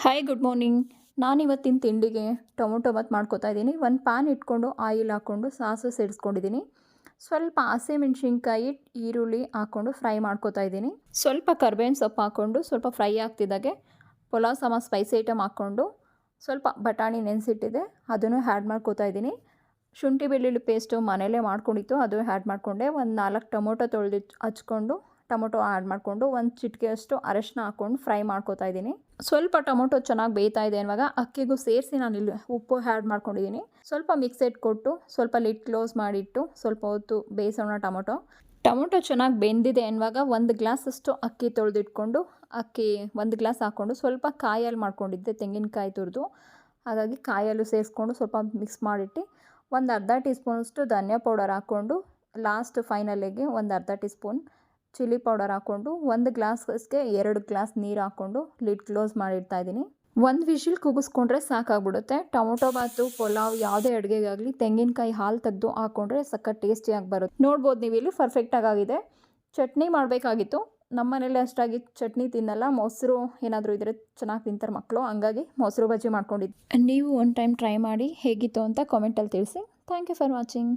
Hi good morning. ನಾನಿವತ್ತಿನ ತಿಂಡಿಗೆ tomato Baat ಮಾಡ್ಕೋತಾ ಇದ್ದೀನಿ. ಒಂದು ಪ್ಯಾನ್ ಇಟ್ಕೊಂಡು ಆಯಿಲ್ ಹಾಕ್ಕೊಂಡು ಸಾಸಿವೆ ಸಿಡಿಸ್ಕೊಂಡಿದ್ದೀನಿ. ಸ್ವಲ್ಪ ಹಸಿಮೆಣ್ಸಿನ್ಕಾಯಿ, ಈರುಳ್ಳಿ ಹಾಕ್ಕೊಂಡು ಫ್ರೈ ಮಾಡ್ಕೋತಾ ಇದ್ದೀನಿ. ಸ್ವಲ್ಪ ಕರ್ಬೇವಿನ ಸೊಪ್ಪು ಹಾಕ್ಕೊಂಡು ಸ್ವಲ್ಪ ಫ್ರೈ ಆಗ್ತಿದ್ದಾಗೆ ಪಲಾವ್ ಸಾಮಾನು ಸ್ಪೈಸಿ ಐಟಮ್ ಹಾಕ್ಕೊಂಡು ಸ್ವಲ್ಪ ಬಟಾಣಿ ನೆನೆಸಿಟ್ಟಿದೆ ಅದನ್ನು ಆ್ಯಡ್ ಮಾಡ್ಕೋತಾ ಇದ್ದೀನಿ. ಶುಂಠಿ ಬೆಳ್ಳುಳ್ಳಿ ಪೇಸ್ಟು ಮನೇಲೇ ಮಾಡ್ಕೊಂಡಿತ್ತು, ಅದು ಆ್ಯಡ್ ಮಾಡಿಕೊಂಡೆ. ಒಂದು 4 ಟೊಮೊಟೊ ತೊಳೆದು ಹಚ್ಕೊಂಡು ಟೊಮೊಟೊ ಆ್ಯಡ್ ಮಾಡಿಕೊಂಡು ಒಂದು ಚಿಟಿಕೆಯಷ್ಟು ಅರಶಿನ ಹಾಕ್ಕೊಂಡು ಫ್ರೈ ಮಾಡ್ಕೋತಾ ಇದ್ದೀನಿ. ಸ್ವಲ್ಪ ಟೊಮೊಟೊ ಚೆನ್ನಾಗಿ ಬೇಯ್ತಾ ಇದೆ ಅನ್ನುವಾಗ ಅಕ್ಕಿಗೂ ಸೇರಿಸಿ ನಾನು ಇಲ್ಲಿ ಉಪ್ಪು ಆ್ಯಡ್ ಮಾಡ್ಕೊಂಡಿದ್ದೀನಿ. ಸ್ವಲ್ಪ ಮಿಕ್ಸ್ ಇಟ್ಕೊಟ್ಟು ಸ್ವಲ್ಪ ಲಿಡ್ ಕ್ಲೋಸ್ ಮಾಡಿಟ್ಟು ಸ್ವಲ್ಪ ಹೊತ್ತು ಬೇಯಿಸೋಣ. ಟೊಮೊಟೊ ಚೆನ್ನಾಗಿ ಬೆಂದಿದೆ ಅನ್ನುವಾಗ 1 ಗ್ಲಾಸಷ್ಟು ಅಕ್ಕಿ ತೊಳೆದಿಟ್ಕೊಂಡು ಅಕ್ಕಿ 1 ಗ್ಲಾಸ್ ಹಾಕ್ಕೊಂಡು ಸ್ವಲ್ಪ ಕಾಯಲ್ಲಿ ಮಾಡ್ಕೊಂಡಿದ್ದೆ ತೆಂಗಿನಕಾಯಿ ತುರಿದು, ಹಾಗಾಗಿ ಕಾಯಲ್ಲೂ ಸೇರಿಸ್ಕೊಂಡು ಸ್ವಲ್ಪ ಮಿಕ್ಸ್ ಮಾಡಿಟ್ಟು ಒಂದು ಅರ್ಧ ಟೀ ಸ್ಪೂನಷ್ಟು ಧನಿಯಾ ಪೌಡರ್ ಹಾಕ್ಕೊಂಡು ಲಾಸ್ಟ್ ಫೈನಲಿಗೆ ಒಂದು ಅರ್ಧ ಟೀ ಸ್ಪೂನ್ ಚಿಲ್ಲಿ ಪೌಡರ್ ಹಾಕ್ಕೊಂಡು 1 ಗ್ಲಾಸ್ಗೆ 2 ಗ್ಲಾಸ್ ನೀರು ಹಾಕ್ಕೊಂಡು ಲಿಡ್ ಕ್ಲೋಸ್ ಮಾಡಿಡ್ತಾ ಇದ್ದೀನಿ. 1 ವಿಷಿಲ್ ಕೂಗಿಸ್ಕೊಂಡ್ರೆ ಸಾಕಾಗ್ಬಿಡುತ್ತೆ. ಟೊಮೊಟೊ ಬಾತು, ಪಲಾವ್ ಯಾವುದೇ ಅಡುಗೆಗಾಗಲಿ ತೆಂಗಿನಕಾಯಿ ಹಾಲು ತೆಗೆದು ಹಾಕ್ಕೊಂಡ್ರೆ ಸಖತ್ ಟೇಸ್ಟಿಯಾಗಿ ಬರುತ್ತೆ. ನೋಡ್ಬೋದು ನೀವು ಇಲ್ಲಿ ಪರ್ಫೆಕ್ಟಾಗಿ ಆಗಿದೆ. ಚಟ್ನಿ ಮಾಡಬೇಕಾಗಿತ್ತು, ನಮ್ಮ ಮನೇಲಿ ಅಷ್ಟಾಗಿ ಚಟ್ನಿ ತಿನ್ನಲ್ಲ, ಮೊಸರು ಏನಾದರೂ ಇದ್ದರೆ ಚೆನ್ನಾಗಿ ತಿಂತಾರೆ ಮಕ್ಕಳು, ಹಂಗಾಗಿ ಮೊಸರು ಬಜ್ಜಿ ಮಾಡ್ಕೊಂಡಿದ್ದು. ನೀವು ಒಂದು ಟೈಮ್ ಟ್ರೈ ಮಾಡಿ ಹೇಗಿತ್ತು ಅಂತ ಕಾಮೆಂಟಲ್ಲಿ ತಿಳಿಸಿ. Thank you for watching.